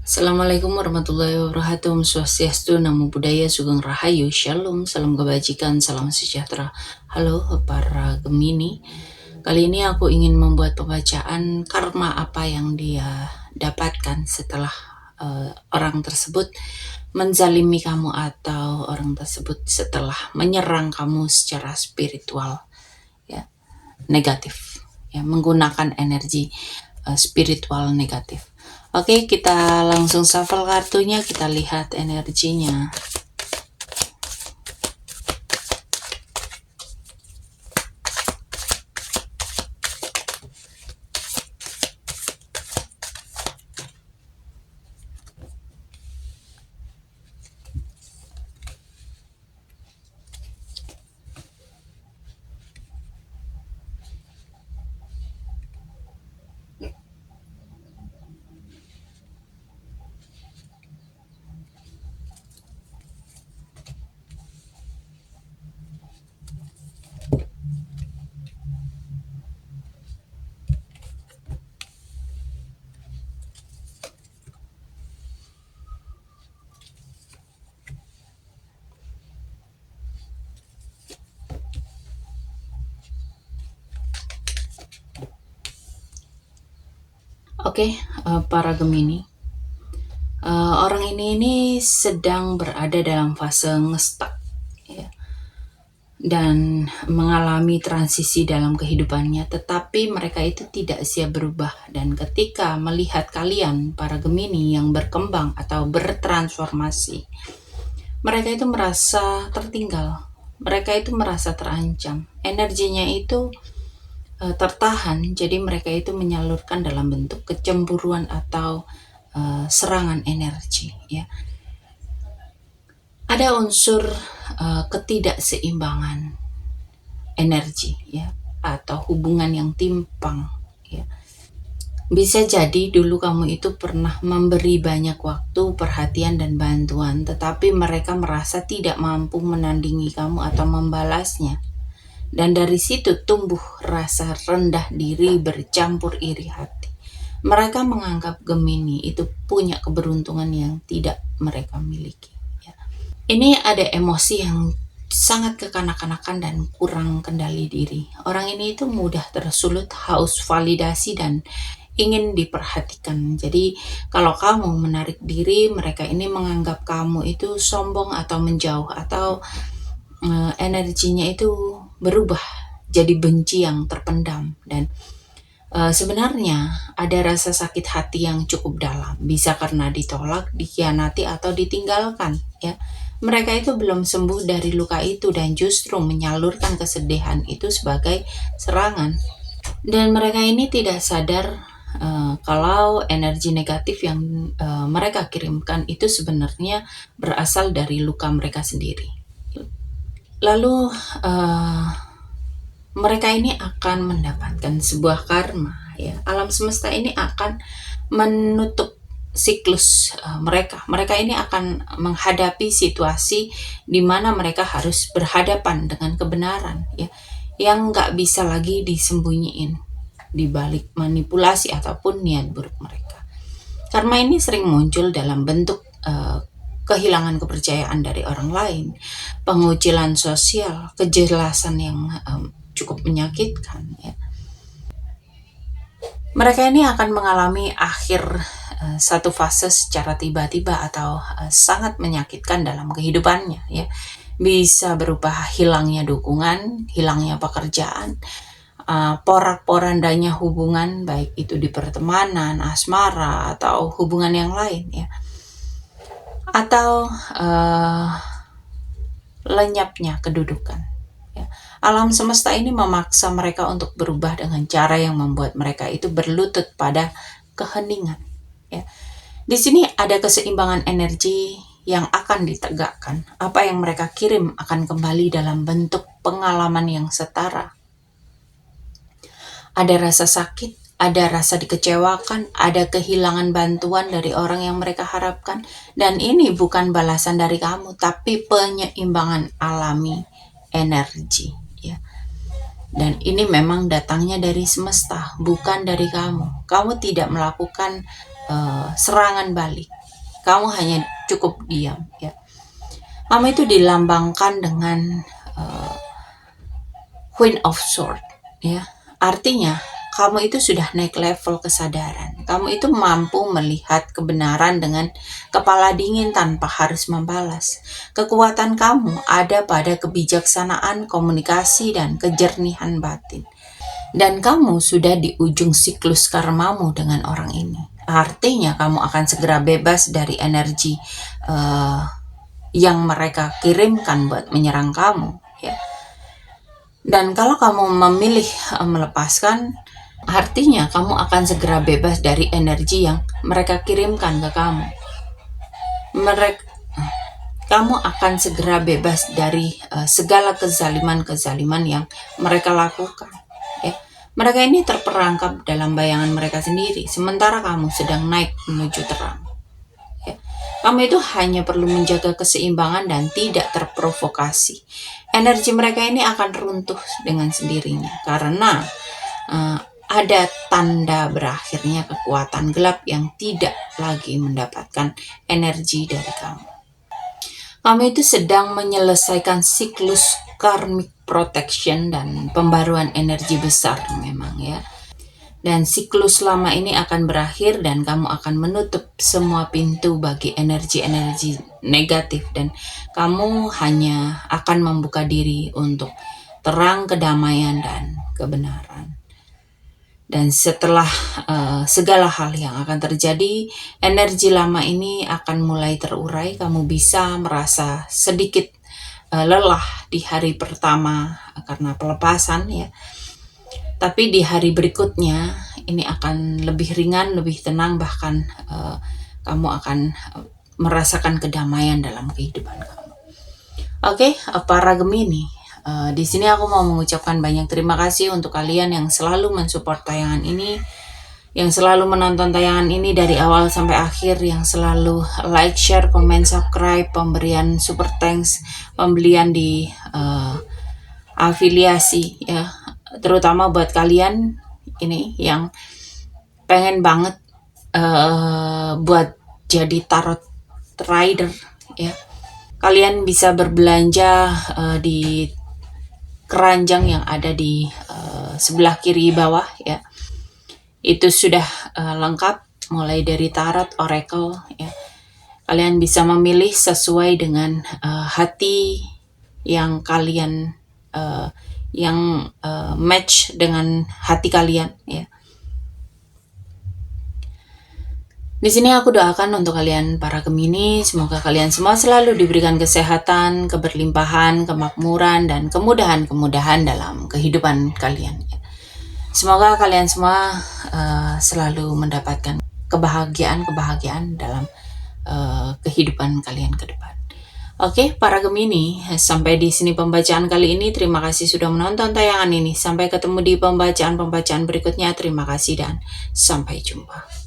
Assalamualaikum warahmatullahi wabarakatuh. Om Swastiastu, Namo Buddhaya, Sugeng Rahayu, Shalom, salam kebajikan, salam sejahtera. Halo para Gemini, kali ini aku ingin membuat pembacaan karma apa yang dia dapatkan setelah orang tersebut menzalimi kamu atau orang tersebut setelah menyerang kamu secara spiritual, ya, negatif, ya, menggunakan energi spiritual negatif. Oke, kita langsung shuffle kartunya, kita lihat energinya. Oke, para Gemini, orang ini sedang berada dalam fase ngestak, ya, dan mengalami transisi dalam kehidupannya, tetapi mereka itu tidak siap berubah. Dan ketika melihat kalian, para Gemini, yang berkembang atau bertransformasi, mereka itu merasa tertinggal, mereka itu merasa terancam, energinya itu tertahan, jadi mereka itu menyalurkan dalam bentuk kecemburuan atau serangan energi, ya. Ada unsur ketidakseimbangan energi, ya, atau hubungan yang timpang, ya. Bisa jadi dulu kamu itu pernah memberi banyak waktu, perhatian, dan bantuan, tetapi mereka merasa tidak mampu menandingi kamu atau membalasnya. Dan dari situ tumbuh rasa rendah diri bercampur iri hati. Mereka menganggap Gemini itu punya keberuntungan yang tidak mereka miliki, ya. Ini ada emosi yang sangat kekanak-kanakan dan kurang kendali diri. Orang ini itu mudah tersulut haus validasi dan ingin diperhatikan. Jadi kalau kamu menarik diri, mereka ini menganggap kamu itu sombong atau menjauh, atau energinya itu berubah jadi benci yang terpendam. Dan sebenarnya ada rasa sakit hati yang cukup dalam, bisa karena ditolak, dikhianati, atau ditinggalkan, ya. Mereka itu belum sembuh dari luka itu dan justru menyalurkan kesedihan itu sebagai serangan. Dan mereka ini tidak sadar kalau energi negatif yang mereka kirimkan itu sebenarnya berasal dari luka mereka sendiri. Lalu mereka ini akan mendapatkan sebuah karma, ya. Alam semesta ini akan menutup siklus mereka. Mereka ini akan menghadapi situasi di mana mereka harus berhadapan dengan kebenaran, ya, yang nggak bisa lagi disembunyiin di balik manipulasi ataupun niat buruk mereka. Karma ini sering muncul dalam bentuk kehilangan kepercayaan dari orang lain, pengucilan sosial, kejelasan yang cukup menyakitkan, ya. Mereka ini akan mengalami akhir satu fase secara tiba-tiba atau sangat menyakitkan dalam kehidupannya, ya. Bisa berupa hilangnya dukungan, hilangnya pekerjaan, porak-porandanya hubungan, baik itu di pertemanan, asmara, atau hubungan yang lain, ya. Atau lenyapnya kedudukan, ya. Alam semesta ini memaksa mereka untuk berubah dengan cara yang membuat mereka itu berlutut pada keheningan, ya. Di sini ada keseimbangan energi yang akan ditegakkan. Apa yang mereka kirim akan kembali dalam bentuk pengalaman yang setara. Ada rasa sakit, ada rasa dikecewakan, ada kehilangan bantuan dari orang yang mereka harapkan. Dan ini bukan balasan dari kamu, tapi penyeimbangan alami energi, ya. Dan ini memang datangnya dari semesta, bukan dari kamu. Kamu tidak melakukan serangan balik, kamu hanya cukup diam ya. Kamu itu dilambangkan dengan Queen of Swords ya. Artinya kamu itu sudah naik level kesadaran. Kamu itu mampu melihat kebenaran dengan kepala dingin tanpa harus membalas. Kekuatan kamu ada pada kebijaksanaan, komunikasi, dan kejernihan batin. Dan kamu sudah di ujung siklus karmamu dengan orang ini. Artinya kamu akan segera bebas dari energi yang mereka kirimkan buat menyerang kamu ya. Dan kalau kamu memilih melepaskan, artinya kamu akan segera bebas dari energi yang mereka kirimkan ke kamu. Kamu akan segera bebas dari segala kezaliman-kezaliman yang mereka lakukan. Ya. Mereka ini terperangkap dalam bayangan mereka sendiri, sementara kamu sedang naik menuju terang. Ya. Kamu itu hanya perlu menjaga keseimbangan dan tidak terprovokasi. Energi mereka ini akan runtuh dengan sendirinya karena ada tanda berakhirnya kekuatan gelap yang tidak lagi mendapatkan energi dari kamu. Kamu itu sedang menyelesaikan siklus karmic protection dan pembaruan energi besar memang ya. Dan siklus lama ini akan berakhir dan kamu akan menutup semua pintu bagi energi-energi negatif dan kamu hanya akan membuka diri untuk terang, kedamaian, dan kebenaran. Dan setelah segala hal yang akan terjadi, energi lama ini akan mulai terurai. Kamu bisa merasa sedikit lelah di hari pertama karena pelepasan ya. Tapi di hari berikutnya ini akan lebih ringan, lebih tenang, bahkan kamu akan merasakan kedamaian dalam kehidupan kamu. Oke, para Gemini, di sini aku mau mengucapkan banyak terima kasih untuk kalian yang selalu mensupport tayangan ini, yang selalu menonton tayangan ini dari awal sampai akhir, yang selalu like, share, comment, subscribe, pemberian super thanks, pembelian di afiliasi ya. Terutama buat kalian ini yang pengen banget buat jadi tarot rider ya. Kalian bisa berbelanja di keranjang yang ada di sebelah kiri bawah ya. Itu sudah lengkap mulai dari tarot, oracle ya. Kalian bisa memilih sesuai dengan hati yang kalian match dengan hati kalian ya. Di sini aku doakan untuk kalian para Gemini, semoga kalian semua selalu diberikan kesehatan, keberlimpahan, kemakmuran, dan kemudahan-kemudahan dalam kehidupan kalian. Semoga kalian semua selalu mendapatkan kebahagiaan dalam kehidupan kalian ke depan. Oke, para Gemini, sampai di sini pembacaan kali ini. Terima kasih sudah menonton tayangan ini. Sampai ketemu di pembacaan-pembacaan berikutnya. Terima kasih dan sampai jumpa.